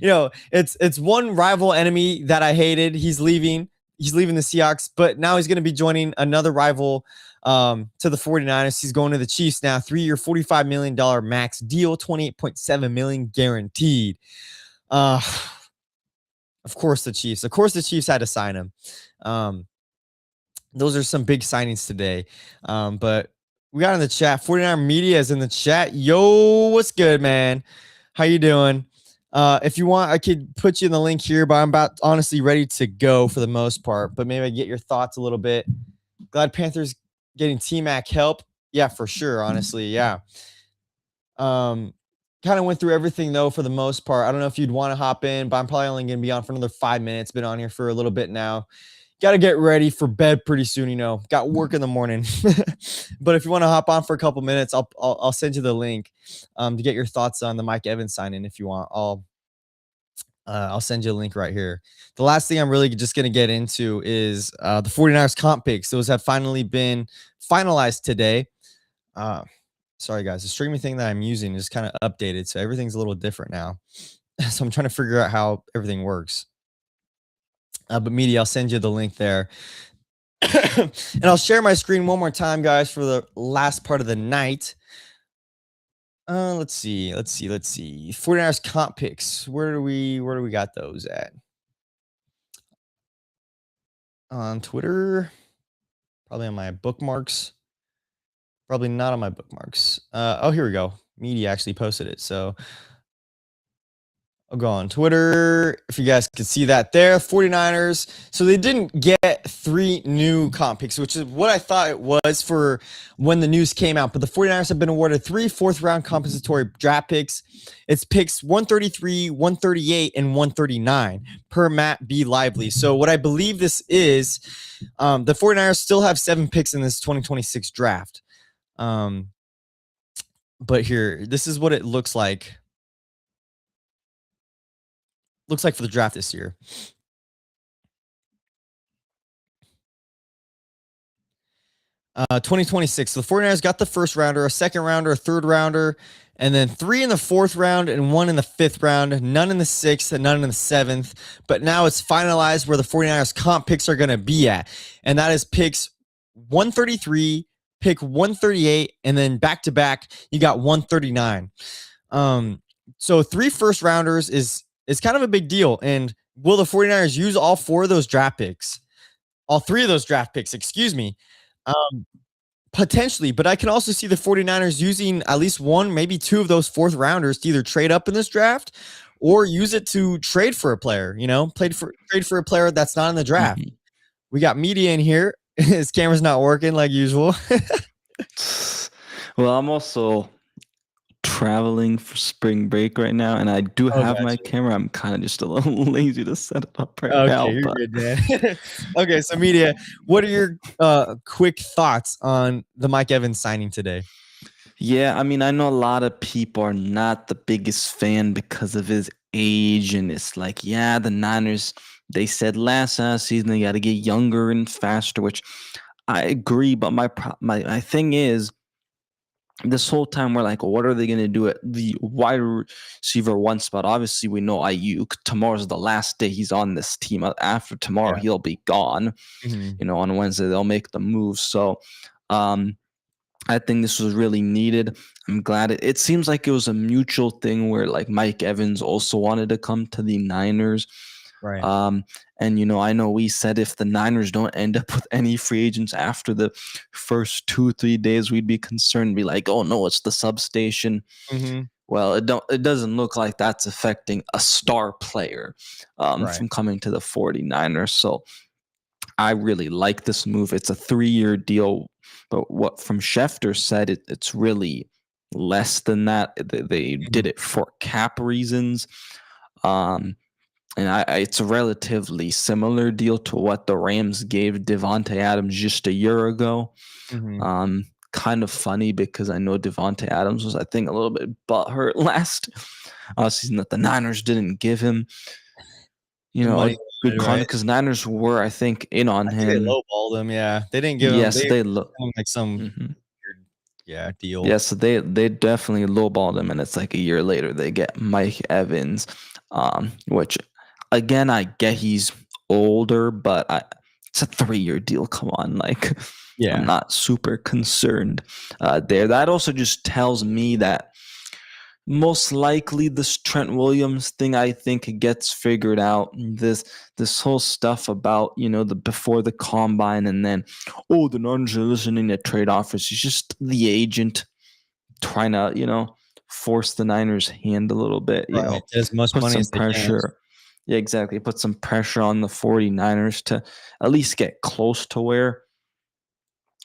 You know, it's one rival enemy that I hated. He's leaving the Seahawks, but now he's going to be joining another rival to the 49ers. He's going to the Chiefs now. 3-year, $45 million max deal, $28.7 million guaranteed. Of course the Chiefs had to sign him. Those are some big signings today. But we got in the chat. 49 Media is in the chat. Yo, what's good, man? How you doing? If you want, I could put you in the link here, but I'm about honestly ready to go for the most part. But maybe I get your thoughts a little bit. Glad Panthers getting T-Mac help. Yeah, for sure. Honestly, yeah. Kind of went through everything though for the most part. I don't know if you'd want to hop in, but I'm probably only going to be on for another 5 minutes. Been on here for a little bit now. Got to get ready for bed pretty soon, you know. Got work in the morning. But if you want to hop on for a couple minutes, I'll send you the link to get your thoughts on the Mike Evans signing if you want. I'll send you a link right here. The last thing I'm really just going to get into is the 49ers comp picks. Those have finally been finalized today. Uh, sorry, guys. The streaming thing that I'm using is kind of updated, so everything's a little different now. So I'm trying to figure out how everything works. But media, I'll send you the link there. And I'll share my screen one more time, guys, for the last part of the night. Let's see. 49ers comp picks. Where do we got those at? On Twitter, probably on my bookmarks. Probably not on my bookmarks. Oh, here we go. Media actually posted it. So I'll go on Twitter if you guys can see that there. 49ers. So they didn't get 3 new comp picks, which is what I thought it was for when the news came out. But the 49ers have been awarded 3 fourth-round compensatory draft picks. It's picks 133, 138, and 139 per Matt B. Lively. So what I believe this is, the 49ers still have 7 picks in this 2026 draft. But here, this is what it looks like. Looks like for the draft this year. 2026. So the 49ers got the first rounder, a second rounder, a third rounder, and then 3 in the 4th round and 1 in the 5th round, none in the 6th and none in the 7th. But now it's finalized where the 49ers comp picks are going to be at. And that is picks 133, pick 138, and then back-to-back, you got 139. So 3 first rounders is kind of a big deal. And will the 49ers use all 4 of those draft picks? All 3 of those draft picks, excuse me. Potentially, but I can also see the 49ers using at least 1, maybe 2 of those 4th rounders to either trade up in this draft or use it to trade for a player, trade for a player that's not in the draft. Mm-hmm. We got media in here. His camera's not working like usual. Well, I'm also traveling for spring break right now, and I do have my camera. I'm kind of just a little lazy to set it up right now. You're good, man. Okay, so media, what are your quick thoughts on the Mike Evans signing today? Yeah, I mean, I know a lot of people are not the biggest fan because of his age, and it's like, yeah, the Niners, they said last season they got to get younger and faster, which I agree, but my thing is, this whole time we're like, what are they going to do at the wide receiver 1 spot? Obviously, we know Ayuk. Tomorrow's the last day he's on this team. After tomorrow, he'll be gone. Mm-hmm. On Wednesday, they'll make the move. So I think this was really needed. I'm glad it seems like it was a mutual thing where like Mike Evans also wanted to come to the Niners. Right. And, I know we said if the Niners don't end up with any free agents after the first 2-3 days, we'd be concerned, be like, oh, no, it's the substation. Mm-hmm. Well, it doesn't look like that's affecting a star player from coming to the 49ers. So I really like this move. It's a 3-year deal. But what from Schefter said, it's really less than that. They did it for cap reasons. And it's a relatively similar deal to what the Rams gave Devontae Adams just a year ago. Mm-hmm. Kind of funny because I know Devontae Adams was, I think, a little bit butthurt last season that the Niners didn't give him, a good contract because Niners were, I think, in on him. They lowballed him, yeah. They didn't give him. Yes, they like some weird, deal. Yeah, so they definitely lowballed him, and it's like a year later they get Mike Evans, which. Again, I get he's older, but it's a 3-year deal. Come on, I'm not super concerned there. That also just tells me that most likely this Trent Williams thing, I think, gets figured out. This whole stuff about the before the combine and then the Niners are listening to trade offers. He's just the agent trying to force the Niners' hand a little bit. As much put money some as pressure. Yeah, exactly. Put some pressure on the 49ers to at least get close to where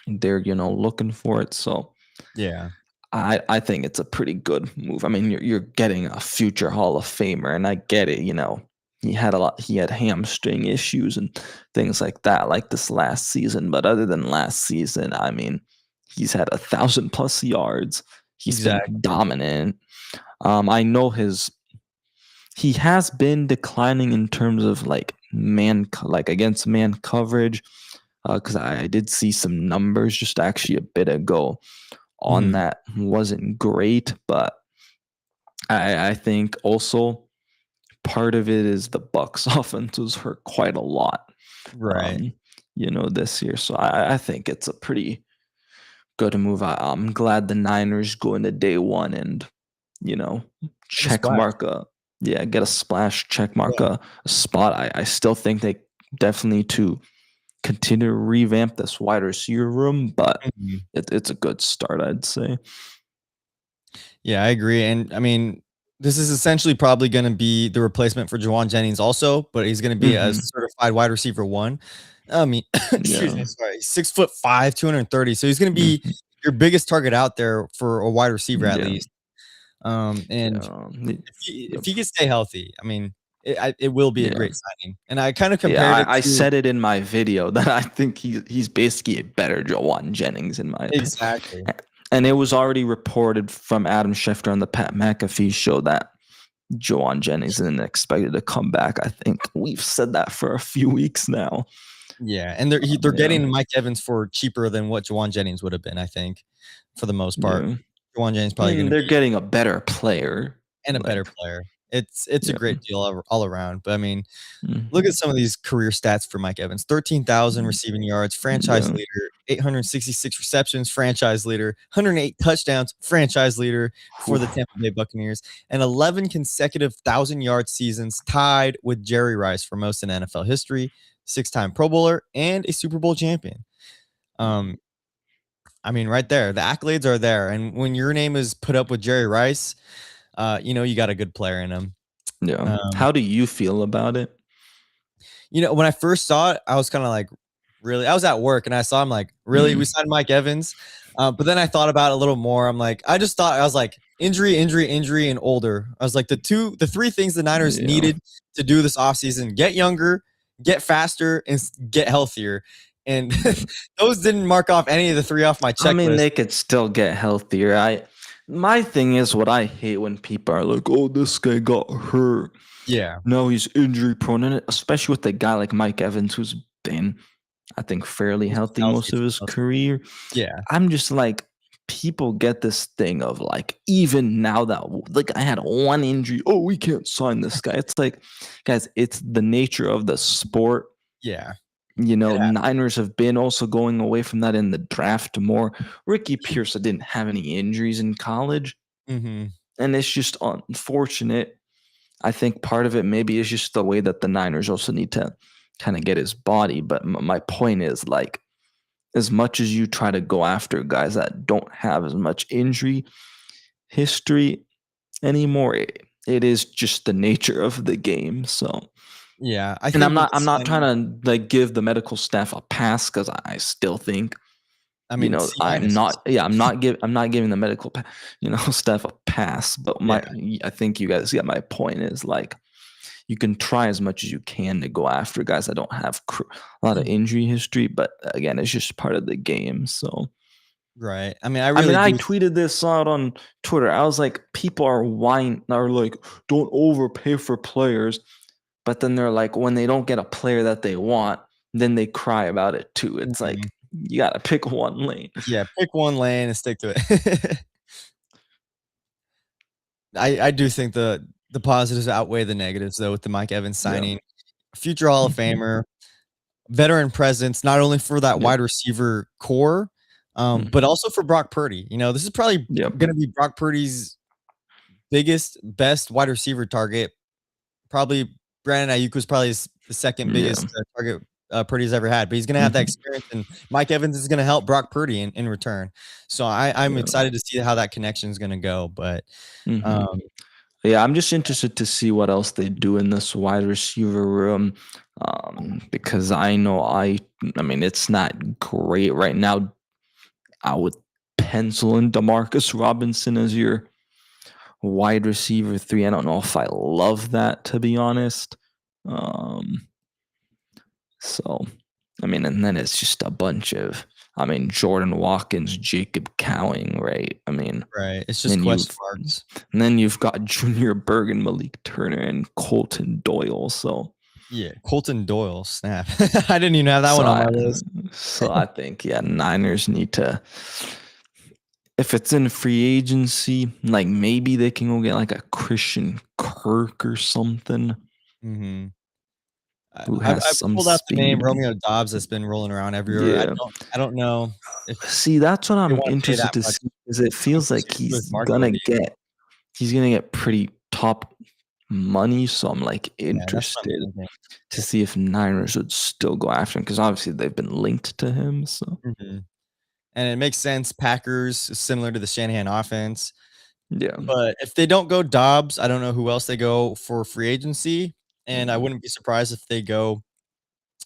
they're, looking for it. So, yeah, I think it's a pretty good move. I mean, you're getting a future Hall of Famer, and I get it. He had hamstring issues and things like that, like this last season. But other than last season, I mean, he's had 1,000+ yards. He's been dominant. I know his he has been declining in terms of like like against man coverage. Because I did see some numbers just actually a bit ago on Mhm. that. Wasn't great, but I think also part of it is the Bucks offense was hurt quite a lot, Right. um, this year. So I think it's a pretty good move. I'm glad the Niners go into day one and, you know, Get a check splash. mark get a splash, check mark Yeah. a spot. I still think they definitely to continue to revamp this wide receiver room, but Mhm. it's a good start, I'd say. Yeah, I agree, and I mean, this is essentially probably gonna be the replacement for Juwan Jennings also, but he's gonna be a Hmm. certified wide receiver 1. I mean, excuse Yeah. me, sorry, 6'5", 230, so he's gonna be Hmm. your biggest target out there for a wide receiver at Yeah. least. And Yeah. if he can stay healthy, I mean, it will be a Yeah. great signing, and I kinda Yeah, compared it I to said it in my video that I think he's basically a better Jawan Jennings in my opinion. exactly. And it was already reported from Adam Schefter on the Pat McAfee show that Jawan Jennings isn't expected to come back. I think we've said that for a few weeks now. Yeah, and they're Yeah, getting Mike Evans for cheaper than what Juwan Jennings would have been, I think, for the most part. yeah. Juwan Jennings I probably mean, gonna they're be getting a better player. and a better Like, player. It's a yeah. great deal all around, but I mean, look at Mhm. some of these career stats for Mike Evans. 13,000 receiving yards, franchise Yeah. leader, 866 receptions, franchise leader, 108 touchdowns, franchise leader for the Oof. Tampa Bay Buccaneers, and 11 consecutive 1,000-yard seasons tied with Jerry Rice for most in NFL history, six-time Pro Bowler, and a Super Bowl champion. Um, I mean, right there, the accolades are there, and when your name is put up with Jerry Rice, you got a good player in him. Yeah. Um, How do you feel about it? when I first saw it, I was kinda like, "Really?" I was at work and I saw him like, "Really? We Mm. signed Mike Evans?" But then I thought about it a little more. I just thought I was like, injury, injury, injury, and older. I was like, the 3 things the Niners Yeah. needed to do this offseason: get younger, get faster, and get healthier. And Yeah. those didn't mark off any of the 3 off my I mean, checklist. they could still get healthier. My thing is what I hate when people are like, "Oh, this guy got hurt. Yeah. No, he's injury prone," and especially with a guy like Mike Evans, who's been, I think, fairly He's healthy healthy most of for his the most part. career. Yeah. I'm just like, people get this thing of like, even now that like I had one injury, oh, we can't sign this guy. It's like, guys, it's the nature of the sport. Yeah. It Niners have been also going away from that in the draft more. Ricky Pierce didn't have any injuries in college, Mhm. and it's just unfortunate. I think part of it maybe is just the way that the Niners also need to kind of get his body. But my point is like, as much as you try to go after guys that don't have as much injury history anymore, it is just the nature of the game. So, Yeah, I and think with the I'm not signing trying to like give the medical staff a pass because I still think I mean, C minus is I'm not giving the medical staff a pass, but yeah. I think you guys get my point is like you can try as much as you can to go after guys that don't have a lot of Mhm. injury history, but again, it's just part of the game. So, Right. I mean, I I mean, really I do tweeted this out on Twitter. I was like, people are like, don't overpay for players, but then they're like, when they don't get a player that they want, then they cry about it too. It's mhm. like you gotta pick one lane. Yeah, pick one lane and stick to it. I do think the positives outweigh the negatives, though, with the Mike Evans Yeah. signing. Future Hall of Mhm. Famer, veteran presence, not only for that Yep. wide receiver core, but Mhm. also for Brock Purdy. This is probably Yep. gonna be Brock Purdy's biggest, best wide receiver target. Probably Brandon Ayuk was probably the second Yeah. biggest, target, Purdy's ever had, but he's gonna have that Mhm. experience, and Mike Evans is gonna help Brock Purdy in return. So I'm Yeah. excited to see how that connection is gonna go, but, Mhm. um Yeah, I'm just interested to see what else they do in this wide receiver room, because I mean, it's not great right now. I would pencil in Demarcus Robinson as your wide receiver 3. I don't know if I love that, to be honest. Um, so, I mean, and then it's just a bunch of I mean, Jordan Watkins, Jacob Cowing, right? I mean, Right. It's just then you've question marks. and then you've got Junior Bergen, Malik Turner, and Colton Doyle. Yeah. Colton Doyle, snap. I didn't even have that So one on I my list. so I think Niners need to, if it's in free agency, like maybe they can go get like a Christian Kirk or something hmm I, who I've, has I've some pulled out the name speed. Romeo Dobbs that's been rolling around everywhere. Yeah. I don't know if See, that's what they I'm want to pay interested that to much. see because it I'm feels like curious who his he's gonna get pretty top money. So I'm like Yeah, that's what I'm interested thinking. to see if Niners would still go after him because obviously they've been linked to him. So Mhm. And it makes sense. Packers is similar to the Shanahan offense. yeah. But if they don't go Dobbs, I don't know who else they go for free agency, and I Mm, wouldn't be surprised if they go,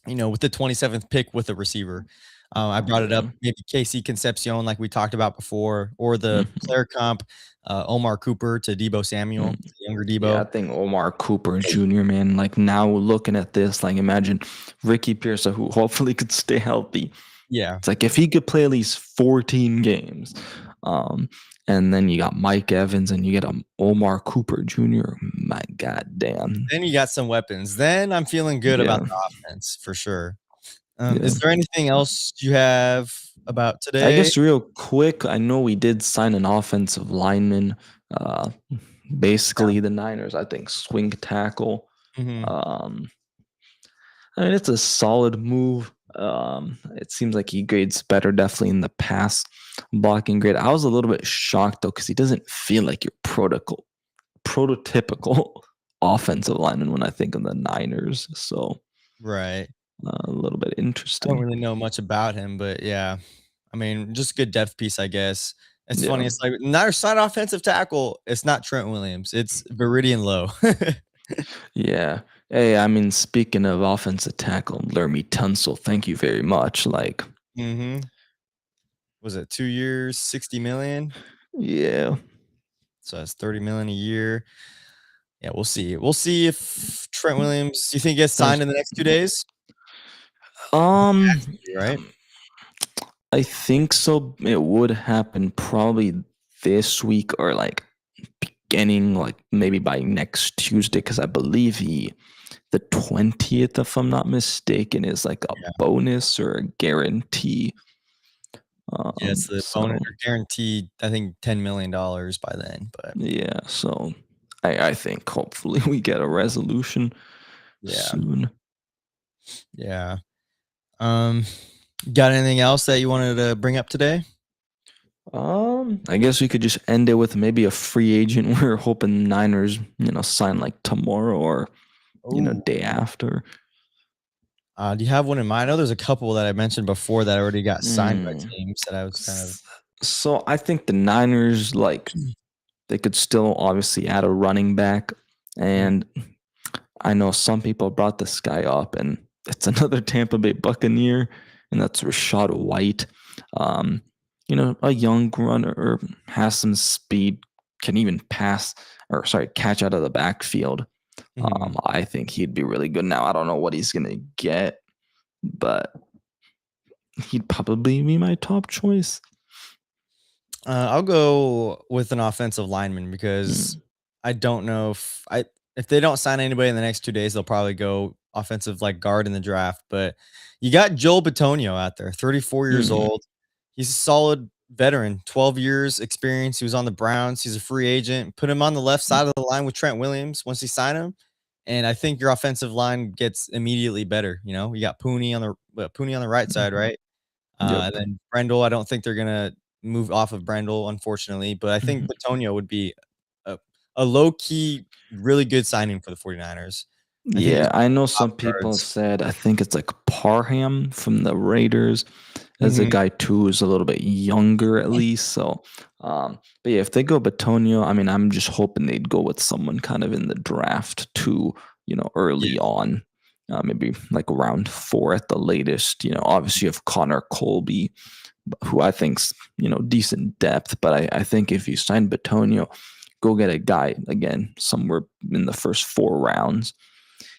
with the 27th pick with a receiver. I brought it up, yeah. maybe KC Concepcion, like we talked about before, or the Mhm. player comp, Omar Cooper to Debo Mm. Samuel, younger Yeah, I Debo. think Omar Cooper Jr., man, like now looking at this, like imagine Ricky Pearson, who hopefully could stay healthy. Yeah. It's like if he could play at least 14 games, um, and then you got Mike Evans and you get Omar Cooper Jr. My God damn. Then you got some weapons. Then I'm feeling good about Yeah, the offense for sure. yeah. Is there anything else you have about I today? guess real quick, I know we did sign an offensive lineman. Uh, Yeah. basically, the Niners, I think, swing tackle. Mhm. Um, I mean, it's a solid move. It seems like he grades better, definitely in the pass blocking grade. I was a little bit shocked though, because he doesn't feel like your prototypical offensive lineman when I think of the Niners. So Right. a little bit I don't interesting. really know much about him, but yeah. I mean, just a good depth piece, I guess. It's Yeah, funny, it's like not it's not offensive tackle, it's not Trent Williams, it's Veridian Lowe. yeah. Hey, I mean, speaking of offensive tackle, Lermy Tunsil, thank you very much. Like, Mhm. Was it 2 years, 60,000,000? yeah. So that's 30,000,000 a year. Yeah, we'll see. We'll see if Trent Williams you think gets That's- signed in the next 2 days? Um, Right? I think so. It would happen probably this week or like beginning, like maybe by next Tuesday, because I believe the 20th, if I'm not mistaken, is like a Yeah. bonus or a guarantee. Yeah, it's the bonus So or guaranteed, I think $10,000,000 by then, but yeah, so I think hopefully we get a resolution yeah, soon. yeah. Um, got anything else that you wanted to bring up today? I guess we could just end it with maybe a free agent. We're hoping Niners, sign like tomorrow or Oh. day after. Do you have one in mind? I know there's a couple that I mentioned before that already got signed by Mm. teams that I was kind of S- So I think the Niners, like, they could still obviously add a running back. Mm, And I know some people brought this guy up, and it's another Tampa Bay Buccaneer, and that's Rashad White. Um, a young runner, has some speed, can even pass, or sorry, catch out of the backfield. mhm. I think he'd be really good. Now, I don't know what he's going to get, but he'd probably be my top choice. I'll go with an offensive lineman because Mm, I don't know if they don't sign anybody in the next 2 days, they'll probably go offensive like guard in the draft. But you got Joel Bitonio out there, 34 years mm, old. He's a solid veteran, 12 years experience. He was on the Browns. He's a free agent. Put him on the left mm, side of the line with Trent Williams once you sign him. And I think your offensive line gets immediately better. You got Pooney on the right side, mhm. right? And Yep. then Brendel, I don't think they're gonna move off of Brendel, unfortunately, but I think Mhm. Bitonio would be a a low key, really good signing for the 49ers. I think he's Yeah, I know top some people guards. said I think it's like Parham from the Raiders as a Mhm. guy too who's a little bit younger at least. So, but yeah, if they go Batonio, I mean, I'm just hoping they'd go with someone kind of in the draft too, Yeah. early on, maybe like round 4 at the latest. Obviously you have Connor Colby, who I think's decent depth, but I think if you sign Batonio, go get a guy again somewhere in the first 4 rounds.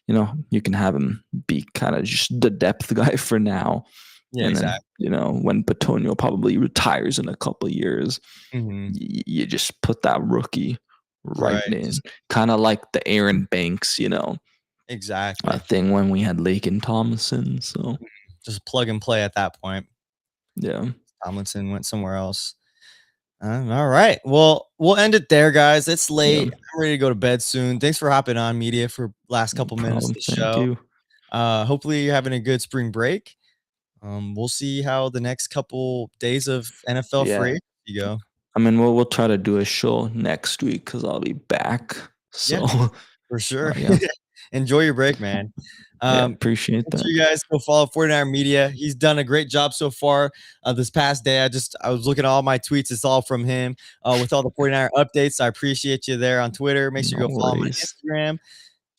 You can have him be kind of just the depth guy for now. Yeah, And then, exactly. when Petonio probably retires in a couple years, Mhm. you just put that rookie right Right. in, kind of like the Aaron Banks, Exactly. thing when we had Lake and Thomason. So Just plug and play at that point. yeah, Tomlinson went somewhere else. All right. Well, we'll end it there, guys. It's yeah, late. I'm ready to go to bed soon. Thanks for hopping on, media, for last no couple minutes of problem. the Thank show. you. Hopefully you're having a good spring break. We'll see how the next couple days of NFL Yeah, free you go. I mean, we'll try to do a show next week because I'll be back. So, Yeah, for sure. yeah, Enjoy your break, man. yeah, Um, appreciate Make that. sure you guys go follow 49er Media. He's done a great job so far. This past day, I was looking at all my tweets. It's all from him. With all the 49er updates, I appreciate you there on Twitter. Make sure No you go follow him on worries. Instagram.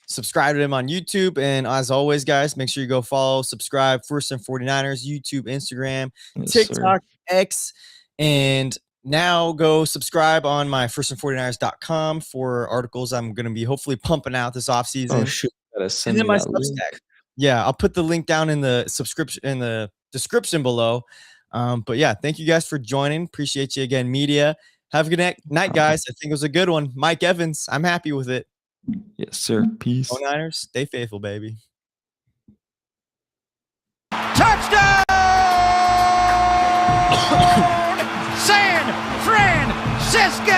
Subscribe to him on YouTube. And as always, guys, make sure you go follow, subscribe First and 49ers, YouTube, Instagram, Yes, sir. TikTok, X, and now go subscribe on my firstand49ers.com for articles I'm going to be hopefully pumping out this Oh offseason. shoot, you gotta And send then me my that Substack. link. Yeah, I'll put the link down in the description below. But yeah, thank you guys for joining. Appreciate you again, media. Have a good night, guys. I think it was a good one. Mike Evans, I'm happy with it. Yes, sir. Peace. 49ers, stay faithful, baby. Touchdown! San Francisco!